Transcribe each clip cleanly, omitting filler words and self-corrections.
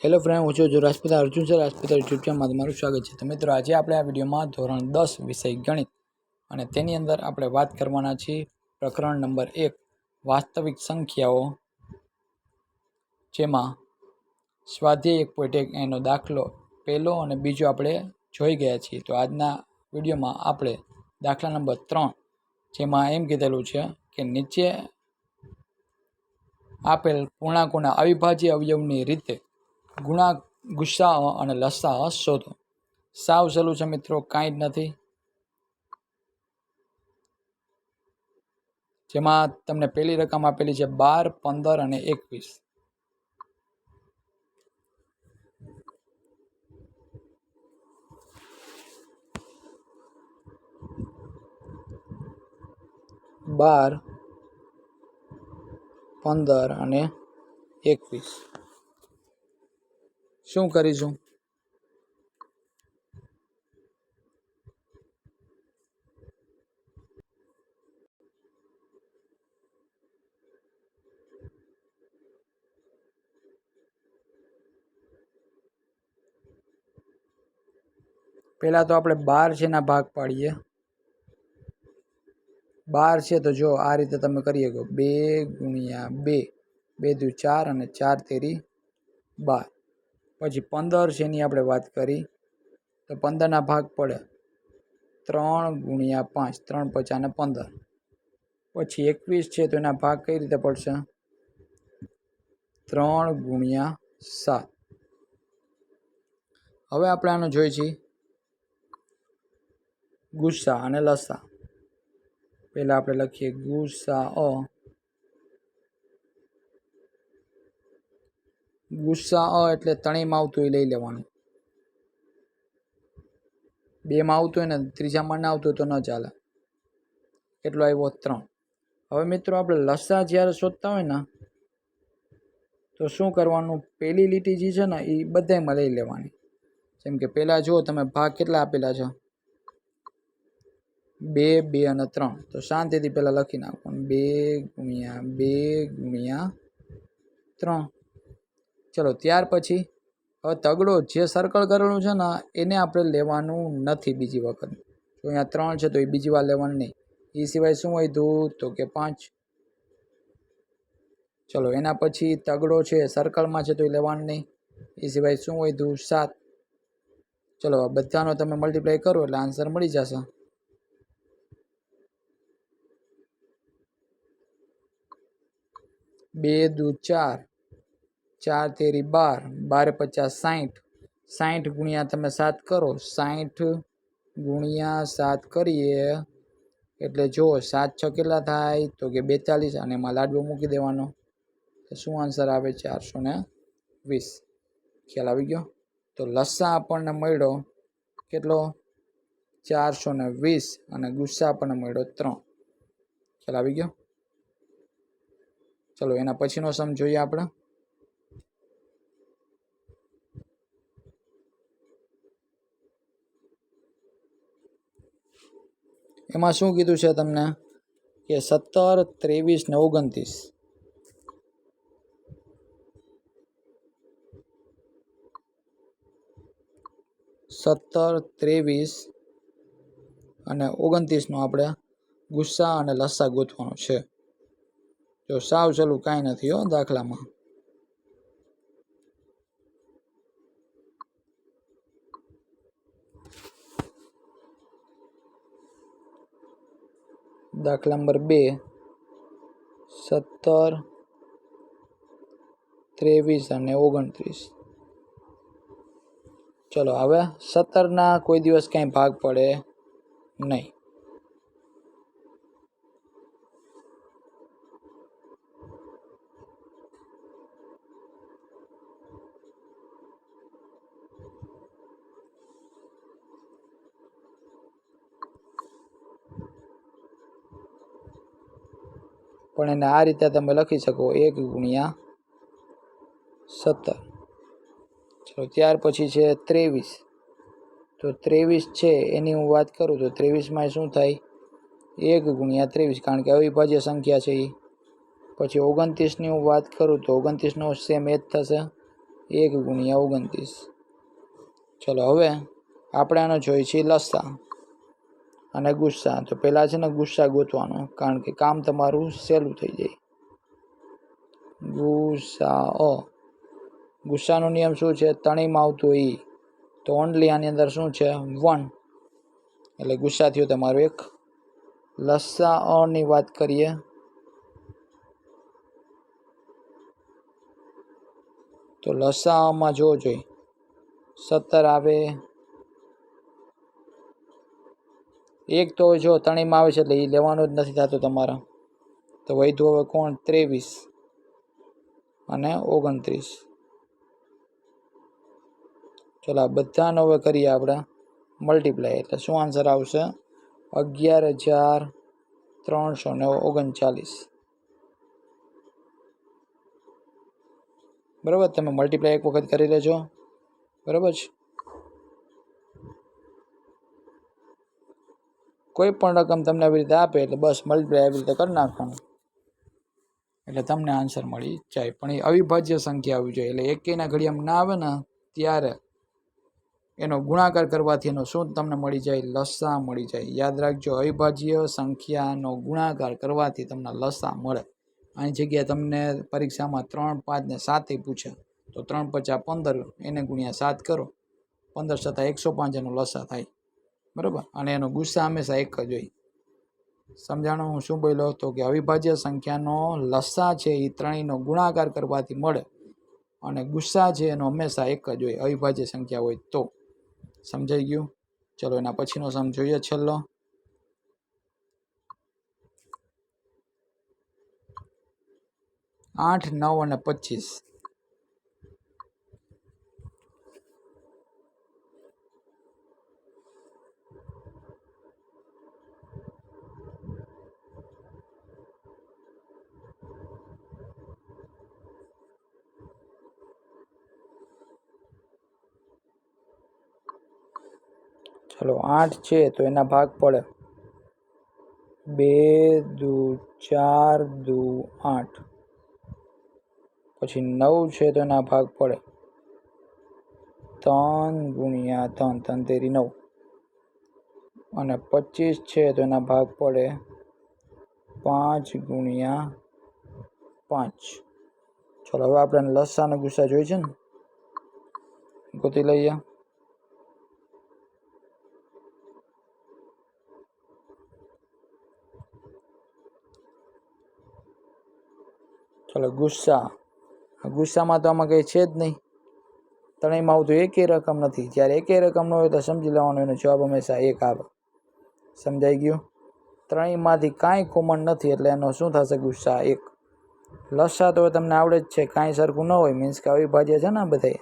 Hello friend, હું છું Rajput Arjun sir Rajput YouTube ચેનલમાં તમારું સ્વાગત છે। તો મિત્રો, આજે આપણે આ વિડીયોમાં ધોરણ 10 વિષય ગણિત અને તેની અંદર આપણે વાત કરવાના છીએ પ્રકરણ નંબર 1 વાસ્તવિક સંખ્યાઓ, જેમાં સ્વાધ્યાય 1.1 એનો દાખલો પહેલો અને બીજો આપણે જોઈ ગયા છીએ। તો આજના વિડીયોમાં આપણે દાખલા નંબર 3, જેમાં એમ કીધેલું છે કે નીચે આપેલ પૂર્ણાંકોના અવિભાજ્ય અવયવની રીતે ગુસાઅ અને લસાઅ શોધો। સાવ સહેલું છે મિત્રો, કાંઈ જ નથી। જેમાં તમને પહેલી રકમ આપેલી છે 12, 15 અને 21। બાર, 15 અને 21 શું કરીશું? પહેલા તો આપણે 12 છે એના ભાગ પાડીએ। 12 છે તો જો આ રીતે તમે કરી શકો, 2 ગુણ્યા 2, 2 દુ 4 અને 4 તેરી 12। પછી 15 છે એની આપણે વાત કરી તો 15ના ભાગ પડે 3 ગુણ્યા 5, 3 5 અને 15। પછી 21 છે તો એના ભાગ કઈ રીતે પડશે? 3 ગુણ્યા 7। હવે આપણે આનું જોઈએ છીએ ગુસા અને લસા। પહેલા આપણે લખીએ ગુસા એટલે ત્રણેયમાં આવતું એ લઈ લેવાનું। 2માં આવતું હોય ને ત્રીજામાં ના આવતું હોય તો ન ચાલે। કેટલો આવ્યો? 3। હવે મિત્રો, આપણે લસા જ્યારે શોધતા હોય ને તો શું કરવાનું? પહેલી લીટી જે છે ને એ બધામાં લઈ લેવાની। જેમ કે પહેલા જુઓ તમે, ભાગ કેટલા આપેલા છે? 2, 2 અને 3। તો શાંતિથી પહેલા લખી નાખવાનું 2 ગુણ્યા 2 ગુણ્યા 3। ચલો, ત્યાર પછી હવે તગડો જે સર્કલ કરેલું છે ને એને આપણે લેવાનું નથી બીજી વખત। તો અહીંયા 3 છે તો એ બીજી વાર લેવાનું નહીં। એ સિવાય શું વધ્યું? તો કે 5। ચલો, એના પછી તગડો છે સર્કલમાં છે તો એ લેવાનું નહીં। એ સિવાય શું વધ્યું? 7। ચલો, બધાનો તમે મલ્ટીપ્લાય કરો એટલે આન્સર મળી જશે। બે દુ 4, 4 તેરી 12, 12 50 60। 60 ગુણ્યા તમે 7 કરો, 60 ગુણ્યા 7 કરીએ એટલે જો 7 6 કેટલા થાય? તો કે 42 અને એમાં લાડવો મૂકી દેવાનો તો શું આન્સર આવે? 420। ખ્યાલ આવી ગયો? તો લસા આપણને મળ્યો કેટલો? 420 અને ગુસ્સા આપણને મળ્યો 3। ખ્યાલ આવી ગયો? ચલો, એના પછીનો સમ જોઈએ આપણે। એમાં શું કીધું છે તમને કે 17, 23 ને 29। 17, 23 અને 29 નો આપણે ગુસ્સા અને લસા ગોતવાનો છે। જો સાવ સહેલું, કાંઈ નથી હો દાખલામાં। દાખલા નંબર 2, 17, 23 અને 29। ચલો, હવે 17ના કોઈ દિવસ કાંઈ ભાગ પડે નહીં। પણ એને આ રીતે તમે લખી શકો 1 ગુણ્યા 17। ચલો, ત્યાર પછી છે 23। તો 23 છે એની હું વાત કરું તો 23માં શું થાય? 1 ગુણ્યા 23, કારણ કે અવિભાજ્ય સંખ્યા છે એ। પછી 29ની હું વાત કરું તો 29નો સેમ એ જ થશે, 1 ગુણ્યા 29. ચલો હવે આપણે આનો જોઈએ છીએ લસા અને ગુસ્સા. તો પહેલાં છે ને ગુસ્સા ગોતવાનો, કારણ કે કામ તમારું સહેલું થઈ જાય. ગુસ્સાઓ. ગુસ્સાનો નિયમ શું છે? તણીમાં આવતું ઈ. તો ઓનલી આની અંદર શું છે? 1. એટલે ગુસ્સા થયો તમારો 1. લસાઅની વાત કરીએ તો લસાઅમાં જોવો જોઈએ 17 આવે. 1 તો જો તણીમાં આવે છે એટલે એ લેવાનો જ નથી થતો તમારે. તો વધ્યું હવે કોણ? 23 અને 29. ચલો આ બધાનો હવે કરીએ આપણે મલ્ટીપ્લાય. એટલે શું આન્સર આવશે? 11,339. બરાબર, તમે મલ્ટીપ્લાય એક વખત કરી લેજો. બરાબર છે. કોઈ પણ રકમ તમને આવી રીતે આપે એટલે બસ મલ્ટીપ્લાય આવી રીતે કરી નાખવાનું, એટલે તમને આન્સર મળી જાય. પણ એ અવિભાજ્ય સંખ્યા આવવી જોઈએ. એટલે એકેયના ઘડિયામાં ના આવે ને ત્યારે એનો ગુણાકાર કરવાથી એનો શું તમને મળી જાય? લસા મળી જાય. યાદ રાખજો, અવિભાજ્ય સંખ્યાનો ગુણાકાર કરવાથી તમને લસા મળે. આની જગ્યાએ તમને પરીક્ષામાં 3, 5 ને 7 પૂછે તો 3 × 5 = 15, એને ગુણ્યા 7 કરો, 15 × 7 = 105 એનો લસા થાય. બરાબર, અને એનો ગુસ્સા હંમેશા 1 જ હોય. સમજાણું હું શું બોલ્યો? તો કે અવિભાજ્ય સંખ્યાનો લસા છે એ ત્રણેયનો ગુણાકાર કરવાથી મળે, અને ગુસ્સા છે એનો હંમેશા 1 જ હોય, અવિભાજ્ય સંખ્યા હોય તો. સમજાઈ ગયું? ચલો એના પછીનો સમ જોઈએ. છેલ્લો 8, 9 અને 25. ચલો 8 છે તો એના ભાગ પડે 2 દુ 4 દુ 8. પછી 9 છે તો એના ભાગ પડે 3 ગુણ્યા 3, 3 તેરી 9. અને 25 છે તો એના ભાગ પડે 5 ગુણ્યા 5. ચલો હવે આપણે લસા અને ગુસ્સા જોઈ છે ને, ગોતી લઈએ. ચલો ગુસ્સામાં તો આમાં કંઈ છે જ નહીં. ત્રણેયમાં આવતું એકેય રકમ નથી. જ્યારે એકેય રકમ ન હોય તો સમજી લેવાનું એનો જવાબ હંમેશા 1 આવે. સમજાઈ ગયું? ત્રણેયમાંથી કાંઈ કોમન નથી એટલે એનો શું થશે? ગુસ્સા 1. લસા તો તમને આવડે જ છે, કાંઈ સરખું ન હોય મીન્સ કે અવિભાજ્ય છે ને બધે.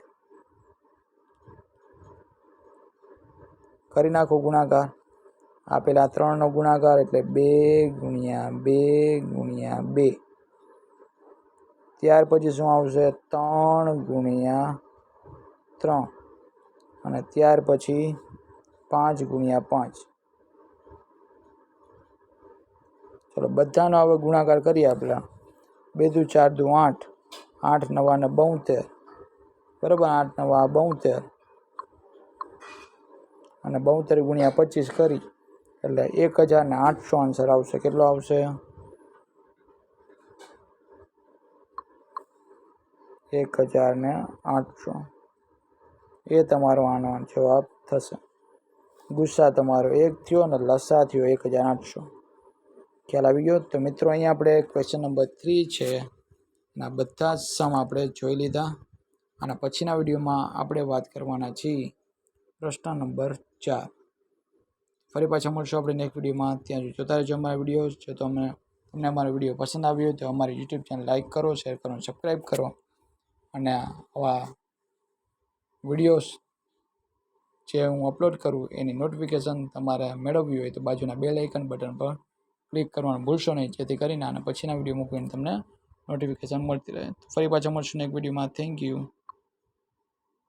કરી નાખો ગુણાકાર. આ પેલા 3નો ગુણાકાર એટલે 2 ગુણ્યા 2 ગુણ્યા 2. ત્યાર પછી શું આવશે? 3 ગુણ્યા 3. અને ત્યાર પછી 5 ગુણ્યા 5. ચલો બધાનો હવે ગુણાકાર કરીએ આપણે. 2 દુ 4 દુ 8, 8 9 અને 72. બરાબર, 8 9 72. અને 72 ગુણ્યા 25 કરી એટલે 1,800 આન્સર આવશે. કેટલો આવશે? 1,800. એ તમારો આનો જવાબ થશે. ગુસ્સા તમારો 1 થયો અને લસા થયો 1,800. ખ્યાલ આવી ગયો? તો મિત્રો અહીંયા આપણે ક્વેશ્ચન નંબર 3 છે એના બધા જ સમ આપણે જોઈ લીધા. અને પછીના વિડીયોમાં આપણે વાત કરવાના છીએ પ્રશ્ન નંબર 4. ફરી પાછા મળશું આપણે નેક્સ્ટ વિડીયોમાં. ત્યાં જોતા રહેજો અમારા વિડીયો. જો તમને અમારો વિડીયો પસંદ આવ્યો તો અમારી યુટ્યુબ ચેનલ લાઈક કરો, શેર કરો, સબસ્ક્રાઈબ કરો. અને આવા વિડીયોઝ જે હું અપલોડ કરું એની નોટિફિકેશન તમારે મેળવવી હોય તો બાજુના બેલ આઇકન બટન પર ક્લિક કરવાનું ભૂલશો નહીં, જેથી કરીને અને પછીના વિડીયો મૂકીને તમને નોટિફિકેશન મળતી રહે. ફરી પાછા મળશું એક વિડીયોમાં. Thank you.